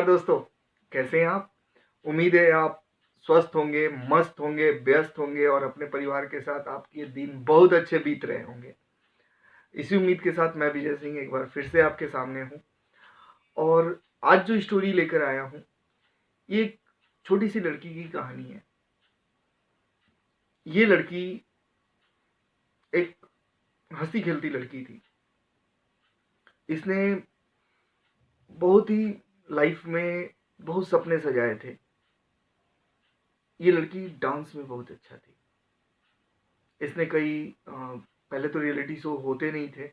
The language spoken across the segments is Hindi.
दोस्तों, कैसे हैं आप? उम्मीद है आप स्वस्थ होंगे, मस्त होंगे, व्यस्त होंगे और अपने परिवार के साथ आपके दिन बहुत अच्छे बीत रहे होंगे। इसी उम्मीद के साथ मैं विजय सिंह एक बार फिर से आपके सामने हूँ और आज जो स्टोरी लेकर आया हूँ, ये एक छोटी सी लड़की की कहानी है। ये लड़की एक हंसी खेलती लड़की थी। इसने बहुत ही लाइफ में बहुत सपने सजाए थे। ये लड़की डांस में बहुत अच्छा थी। इसने पहले तो रियलिटी शो होते नहीं थे,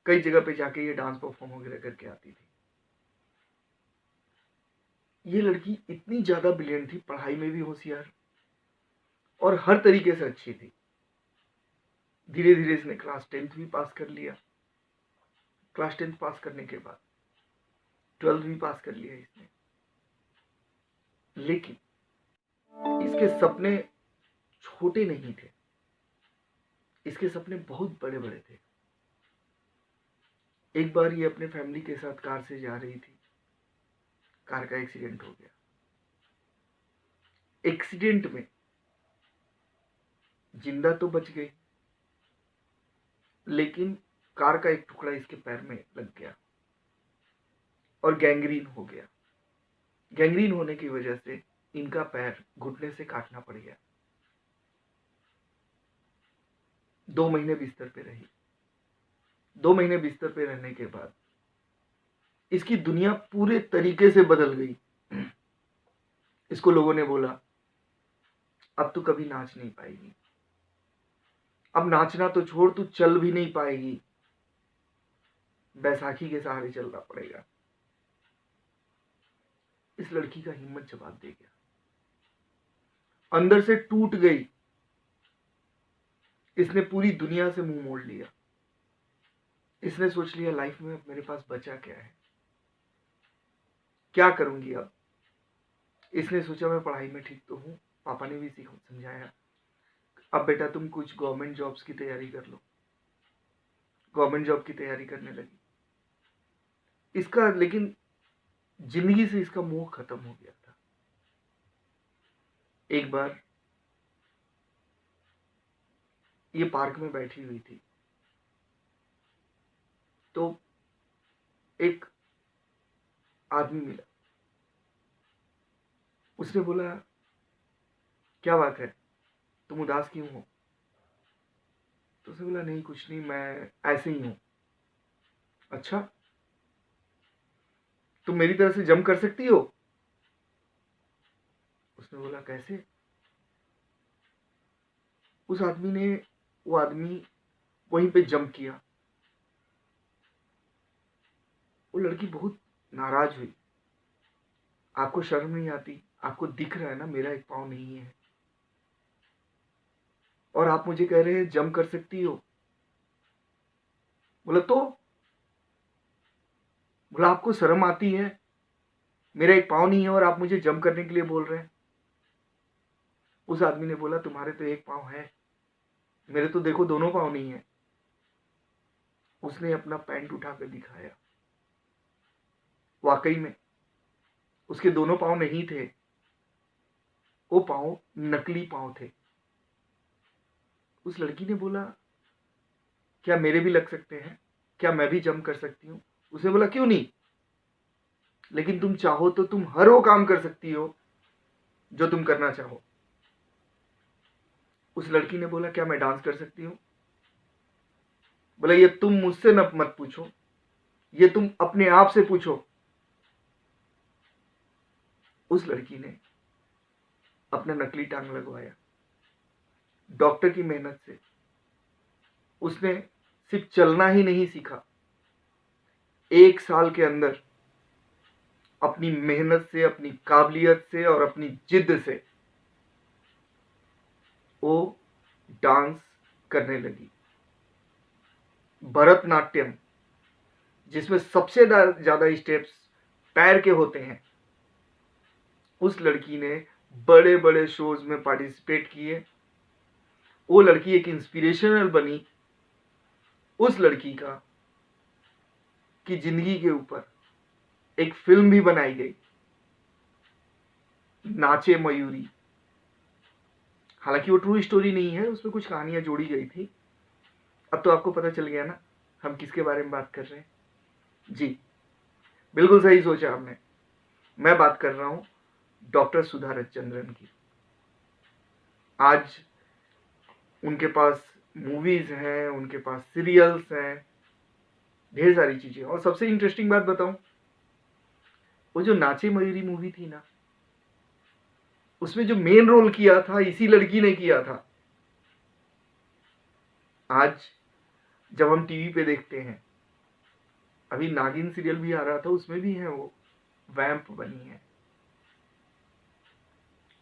कई जगह पे जाके ये डांस परफॉर्म वगैरह करके आती थी। ये लड़की इतनी ज़्यादा ब्रिलियंट थी, पढ़ाई में भी होशियार और हर तरीके से अच्छी थी। धीरे धीरे इसने क्लास 10th भी पास कर लिया। क्लास 10th पास करने के बाद 12th भी पास कर लिया इसने। लेकिन इसके सपने छोटे नहीं थे, इसके सपने बहुत बड़े बड़े थे। एक बार ये अपने फैमिली के साथ कार से जा रही थी। कार का एक्सीडेंट हो गया। एक्सीडेंट में जिंदा तो बच गई, लेकिन कार का एक टुकड़ा इसके पैर में लग गया और गैंग्रीन हो गया। गैंग्रीन होने की वजह से इनका पैर घुटने से काटना पड़ गया। 2 महीने बिस्तर पे रही। 2 महीने बिस्तर पे रहने के बाद इसकी दुनिया पूरे तरीके से बदल गई। इसको लोगों ने बोला, अब तू कभी नाच नहीं पाएगी, अब नाचना तो छोड़, तू चल भी नहीं पाएगी, बैसाखी के सहारे चलना पड़ेगा। इस लड़की का हिम्मत जवाब दे गया, अंदर से टूट गई। इसने पूरी दुनिया से मुंह मोड़ लिया। इसने सोच लिया, लाइफ में अब मेरे पास बचा क्या है, क्या करूंगी अब। इसने सोचा, मैं पढ़ाई में ठीक तो हूं, पापा ने भी समझाया, अब बेटा तुम कुछ गवर्नमेंट जॉब्स की तैयारी कर लो। गवर्नमेंट जॉब की तैयारी करने लगी। इसका लेकिन जिंदगी से इसका मोह खत्म हो गया था। एक बार ये पार्क में बैठी हुई थी, तो एक आदमी मिला। उसने बोला, क्या बात है, तुम उदास क्यों हो? तो उसने बोला, नहीं कुछ नहीं, मैं ऐसे ही हूं। अच्छा, तुम मेरी तरह से जंप कर सकती हो? उसने बोला, कैसे? वो आदमी वहीं पे जंप किया। वो लड़की बहुत नाराज हुई। आपको शर्म नहीं आती? आपको दिख रहा है ना मेरा एक पाँव नहीं है, और आप मुझे कह रहे हैं जंप कर सकती हो। बोला आपको शर्म आती है? मेरा एक पाँव नहीं है और आप मुझे जंप करने के लिए बोल रहे हैं। उस आदमी ने बोला, तुम्हारे तो एक पाँव है, मेरे तो देखो दोनों पाँव नहीं है। उसने अपना पैंट उठाकर दिखाया। वाकई में उसके दोनों पाँव नहीं थे, वो पाँव नकली पाँव थे। उस लड़की ने बोला, क्या मेरे भी लग सकते हैं? क्या मैं भी जंप कर सकती हूँ? उसने बोला, क्यों नहीं, लेकिन तुम चाहो तो तुम हर वो काम कर सकती हो जो तुम करना चाहो। उस लड़की ने बोला, क्या मैं डांस कर सकती हूँ? बोला, ये तुम मुझसे मत पूछो, ये तुम अपने आप से पूछो। उस लड़की ने अपना नकली टांग लगवाया। डॉक्टर की मेहनत से उसने सिर्फ चलना ही नहीं सीखा, 1 साल के अंदर अपनी मेहनत से, अपनी काबिलियत से और अपनी जिद से वो डांस करने लगी। भरतनाट्यम, जिसमें सबसे ज्यादा स्टेप्स पैर के होते हैं, उस लड़की ने बड़े बड़े शोज में पार्टिसिपेट किए। वो लड़की एक इंस्पिरेशनल बनी। उस लड़की की जिंदगी के ऊपर एक फिल्म भी बनाई गई। नाचे मयूरी। हालांकि वो ट्रू स्टोरी नहीं है, उसमें कुछ कहानियां जोड़ी गई थी। अब तो आपको पता चल गया ना हम किसके बारे में बात कर रहे हैं। जी बिल्कुल सही सोचा आपने, मैं बात कर रहा हूं डॉक्टर सुधा रविचंद्रन की। आज उनके पास मूवीज हैं, उनके पास सीरियल्स हैं, ढेर सारी चीजें। और सबसे इंटरेस्टिंग बात बताऊं, वो जो नाचे मयूरी मूवी थी ना, उसमें जो मेन रोल किया था इसी लड़की ने किया था। आज जब हम टीवी पे देखते हैं, अभी नागिन सीरियल भी आ रहा था, उसमें भी है वो, वैम्प बनी है।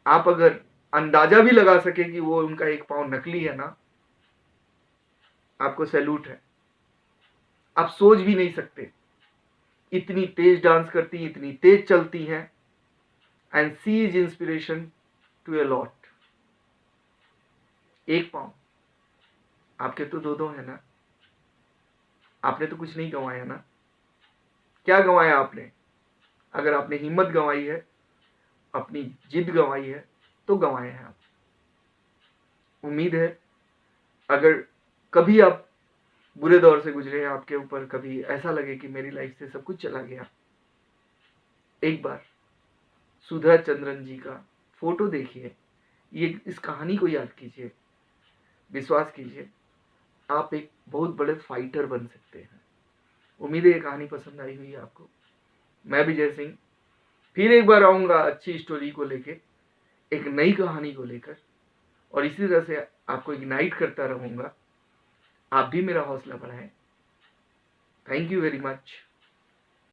आप अगर अंदाजा भी लगा सके कि वो उनका एक पांव नकली है ना, आपको सैल्यूट है। आप सोच भी नहीं सकते, इतनी तेज डांस करती, इतनी तेज चलती हैं। And she is inspiration to a lot. एक पांव, आपके तो दो दो है ना। आपने तो कुछ नहीं गंवाया ना। क्या गंवाया आपने? अगर आपने हिम्मत गंवाई है, अपनी जिद गंवाई है, तो गंवाए हैं आप। उम्मीद है अगर कभी आप बुरे दौर से गुजरे, आपके ऊपर कभी ऐसा लगे कि मेरी लाइफ से सब कुछ चला गया, एक बार सुधा चंद्रन जी का फोटो देखिए, ये इस कहानी को याद कीजिए। विश्वास कीजिए, आप एक बहुत बड़े फाइटर बन सकते हैं। उम्मीद है ये कहानी पसंद आई हुई आपको। मैं विजय सिंह फिर एक बार आऊंगा अच्छी स्टोरी को लेके, एक नई कहानी को लेकर, और इसी तरह से आपको इग्नाइट करता रहूंगा। आप भी मेरा हौसला बढ़ाएं। Thank you very much.